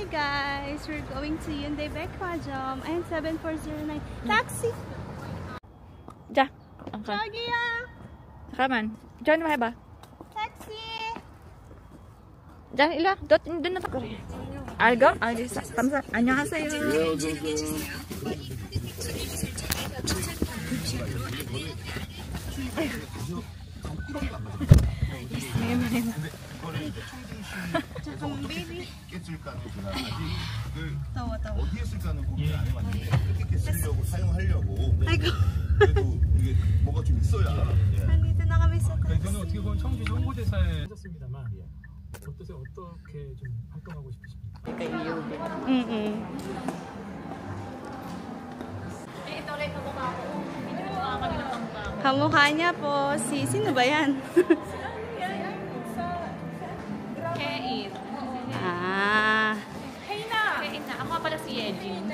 guys, we're going to Hyundai Baekwajeom and 7409 taxi. Ja, angka. 저기요. 잠깐만. Diyan ba? Taxi. Diyan ila. Doon na to. 알가? 감사. 안녕하세요. 잠깐만 베이비. 깼을까는 제가 아직 더워. 어디에 쓸까는 고민을 안 해봤는데 이렇게 쓰려고 사용하려고 아이고. 그래도 이게 뭐가 좀 있어야 Nandito na kami sa taxi. 저는 어떻게 보면 청주 홍보대사에 하셨습니다만 어떠세요? 어떻게 좀 활동하고 싶으십니까? Kamukha niya po si... Sino ba yan? Kate. Ah. Kate na. Ako pala si Yejin.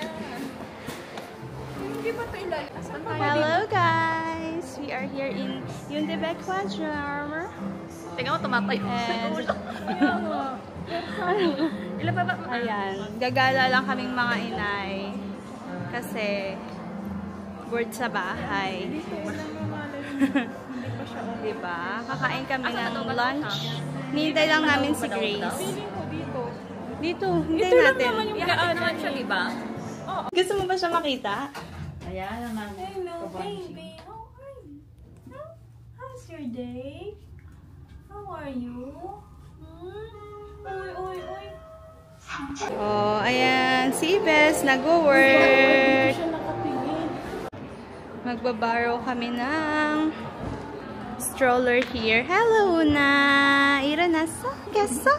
Hello guys! We are here in Hyundai Baekwajeom. Tingnan mo, tumatayo. Ilan ba? Ayan. Gagala lang kaming mga inay. Kasi bored sa bahay. Diba? Kakain kami ng lunch. Nihintay lang namin si Grace. Dito. Hintayin natin. Naman siya, diba? Gusto mo ba siya makita? Ayan naman. Hello, baby. How are you? How's your day? How are you? Oy. Oh, ayan. Si Bes, nag-work. Magbaborrow kami ng stroller here. Hello, Una. Ira nasa? Keso?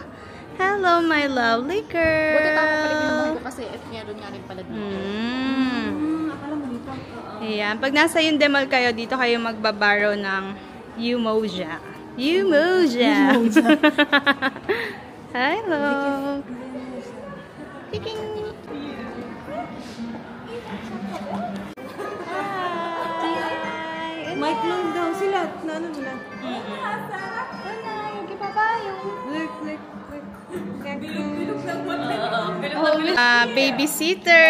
Hello, my lovely girl. Buti tama pala yung ko kasi meron nga rin pala dito. Ayan. Pag nasa Hyundai Mall kayo, dito kayo magbaborrow ng Umoja. Hello. Kiking. Hi. Mic lang daw sila. Ano nila? Babysitter.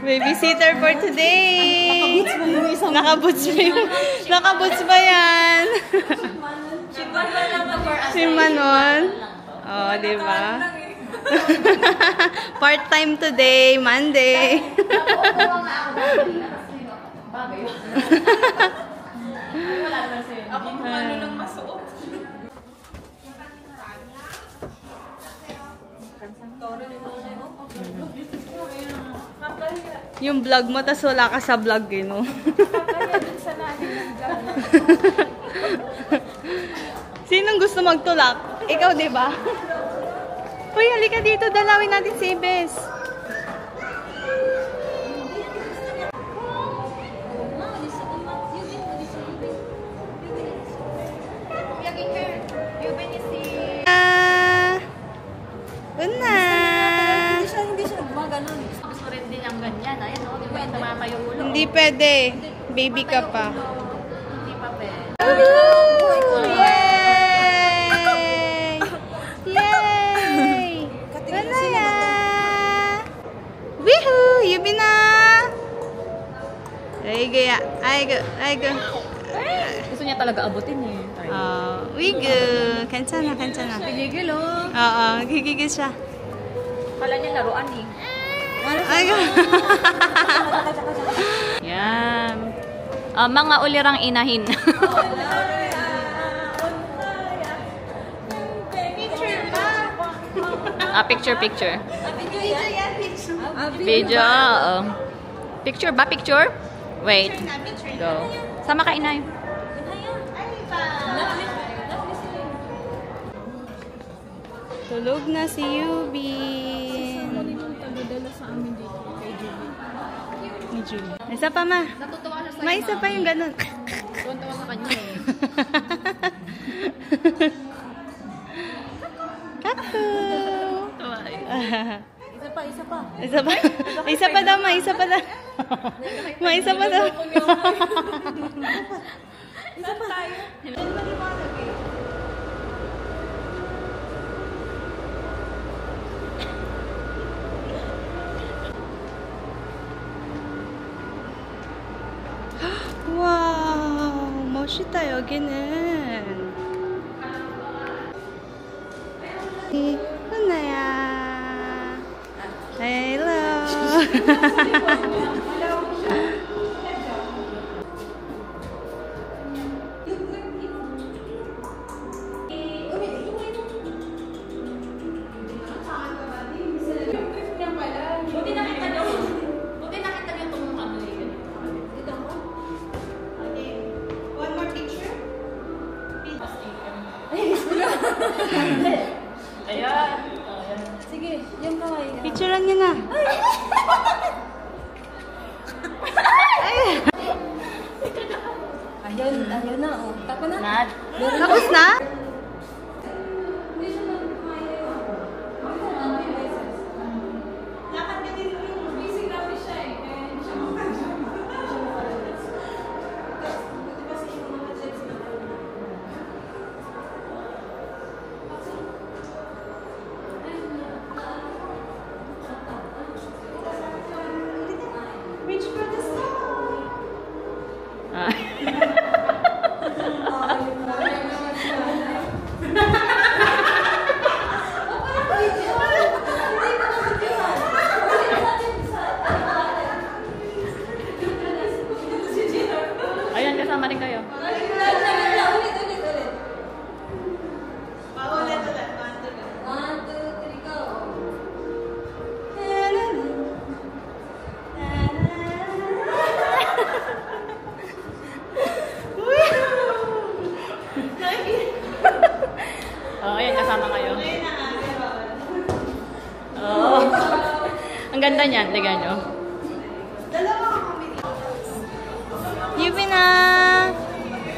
Babysitter for today. Nakaboots ba yung... Nakaboots ba yan? Si Manon. Oh, diba? Part-time today, Monday. Ako kung ano lang masuot. Yung vlog mo, tas wala ka sa vlog, eh, no? Sinong gusto magtulak? Ikaw, di ba? Uy, halika dito. Dalawin natin si Ibes. Una. Hindi siya gumaganon. Gusto rin din ang ganyan. Ayan, o. Di ba yung tumatayo ulo? Hindi pwede. Baby ka pa. Hindi pa pwede. Yay! Banaya! Woohoo! Yubi na! Ay go. Gusto niya talaga abutin eh. Wigo. Kansana. Gigigil oh. Oo, gigigil siya. Kala niya laruan eh. Ay go. Yan. Mga ulirang inahin. Picture. Video. Picture ba? Picture? Wait. Go. Sama ka, inay. Tulog na si Yubin. Ni Julie. Isa pa, ma. Natutuwa siya sa'yo. May isa pa yung ganun. Tuwan-tuwa sa kanya eh. Kaku. Isa pa. Isa pa daw, ma. Isa pa daw. Ma, isa pa daw. 여기는. 훈나야. Hello. Sige, yung kamay na. Picturean niyo na. Ayun na, oh. Tako na. Tapos na? Reach for the sky. Ayan, kasama rin kayo. One, two, three, go. Oh, ayan, kasama kayo. Oh. Ang ganda niyan, tignan nyo. Yupin na!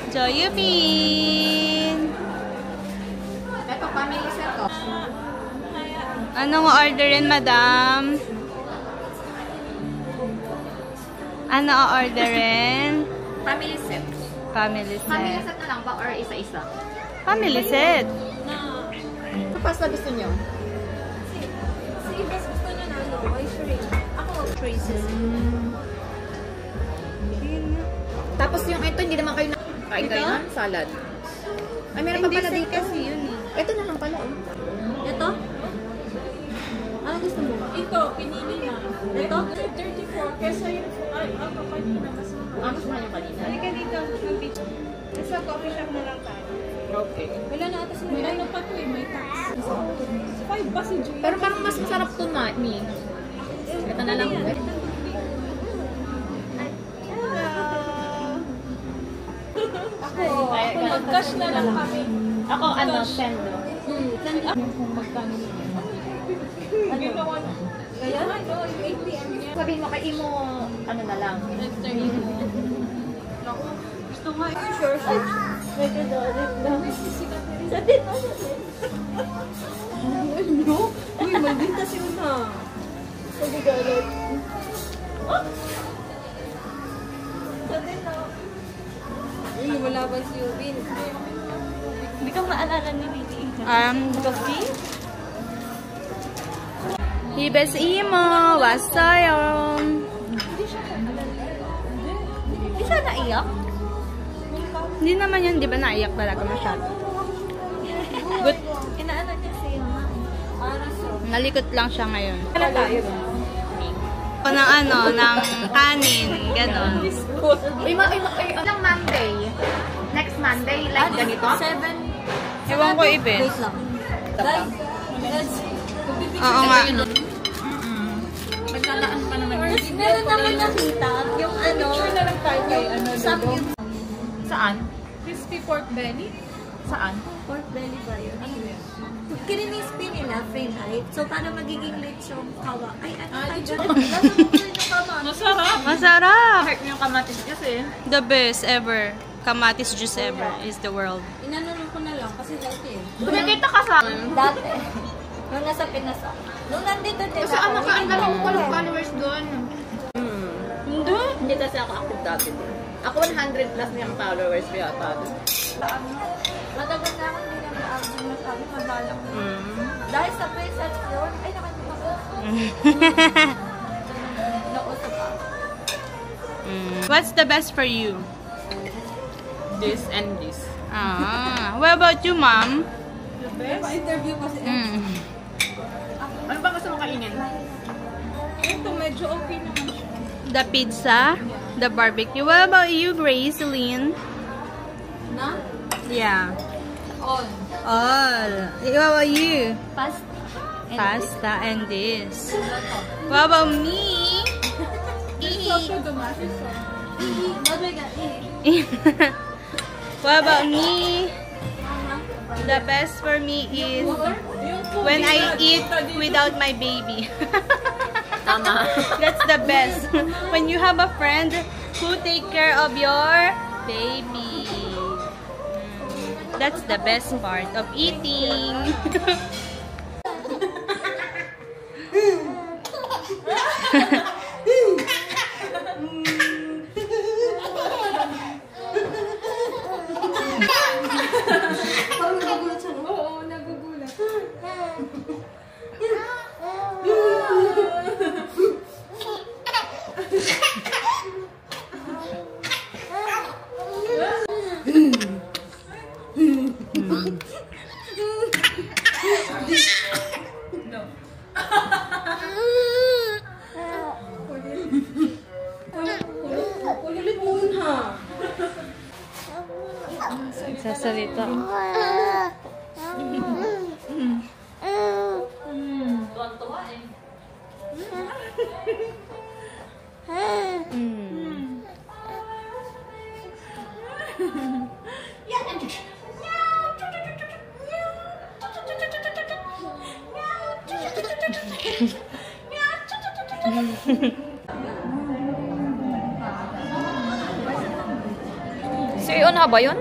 Jo Yupin! Ito, family set ko. Anong orderin, madam? Ano orderin? Family set. Family Family set. set na lang ba or isa-isa? Family set. Ano pasta gusto nyo? Sige, best gusto niyo na ano, ay shrink. Ako, traces. Tapos yung ito, hindi naman kayo kain kayo ng salad. Ay, meron pa pala dito. Kasi yun eh. Ito na lang pala. Oh. Ito? Ano gusto mo? Ito, pinili na. Ito? 34. Kesa yung ako kanina mas Ano mas mahal yung kanina? Halika dito. Mag-picture. Nasa coffee shop na lang tayo. Okay. Wala na ata sila. may ano pa to eh, may tax. 5 ba si Jay? Pero parang mas masarap to na, Mi. Ito na lang. Ako, mag-cash na lang kami. Ako, ano, sendo. Kung magkano yun. Ginawa na. Kaya? Ano, yung ATM niya. Sabihin mo kay Imo, ano na lang. Enter mo. Naku, gusto nga yun. Sure. Ay, medyo dolit lang. Sa din, ano din? Ano? Uy, maldita si Una. Sabi galit. Sa din, no? Uy, wala ba si Ubin? Hindi ka maalala ni Lily. coffee? Hibes imo, wassayo. Hindi siya naiyak? Hindi naman yun, di ba naiyak talaga masyado? Good. Inaano niya siya. Para so. Nalikot lang siya ngayon. Ano tayo? O ng ano, ng kanin, gano'n. Ilang Monday? Next Monday, like ganito? 7. Ewan ko, Iben. Wait lang. Guys, let's... Oo nga. Maglalaan pa naman. Meron naman nakita yung ano, Picture na lang tayo kay ano, sa Lolo. Saan? Crispy pork belly. Saan? pork belly ba yun? Ano yan? Kininispi nila, frame height. So, paano magiging lechong kawa? Ay, Ah, ay, nasa mo rin yung kawa. Masarap. Masarap! Heart mo yung kamatis kasi. The best ever. Kamatis juice ever is the world. Inanong ko na lang kasi dati eh. Kumikita ka sa Dati. Nung nasa Pinas ako. Nung nandito din Kasi ano ka, ang dami ko walang followers doon. Hindi. Hindi kasi ako active dati doon. Ako 100 plus na yung followers kaya doon. Matagal na ako hindi naman ako masabi mabalang. Dahil sa presets yun, ay nakalimutan ko. Nausap ako. What's the best for you? this and this. Ah, what about you, ma'am? Pa-interview kasi. Ano ba gusto mo kainin? Ito, medyo okay naman siya. The pizza, the barbecue. What about you, Gracelyn? Na? Yeah. All. All. What about you? Pasta. Pasta and this. What about me? What about me? The best for me is when I eat without my baby. Tama. That's the best. When you have a friend who take care of your baby. That's the best part of eating. Oo, nagugulat. Sasalita. So, yun na ba yun?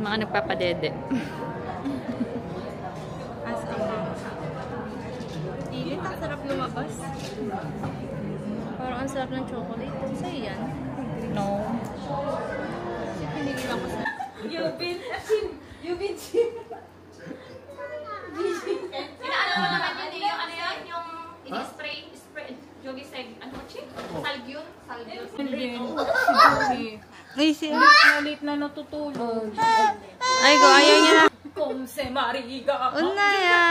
Mga nagpapadede. As a mom. Init, ang sarap lumabas. Parang ang sarap ng chocolate. Sa'yo yan? No. Hindi lang masarap. Inaano mo naman yun yung ano yun? Yung ini-spray, Jogiseg, ano ko chick? Salgyun? Ay, si Nalit na natutulog. Ay, go, ayaw niya na. Kung se Mariga. Unaya!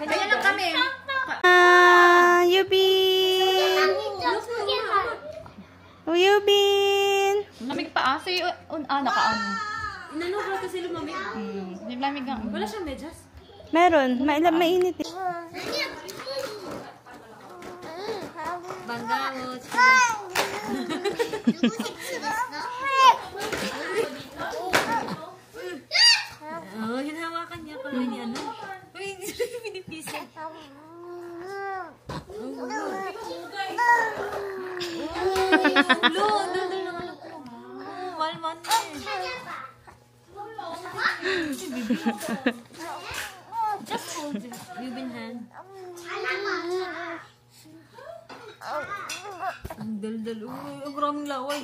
Kaya lang kami. Yubin! Oh, Yubin! Lamig pa ah. So, nakaano. Inano ba kasi lumamig? Yung lamig ang. Wala siyang medyas? Meron. Mainit eh. Banggawot. Oh, hinahawakan niya pa ni ano. Uy, pinipisan. Ulo, daldal ng anak ko. Malman na Just hold it. You've been hand. Ang daldal. Uy, ang maraming laway.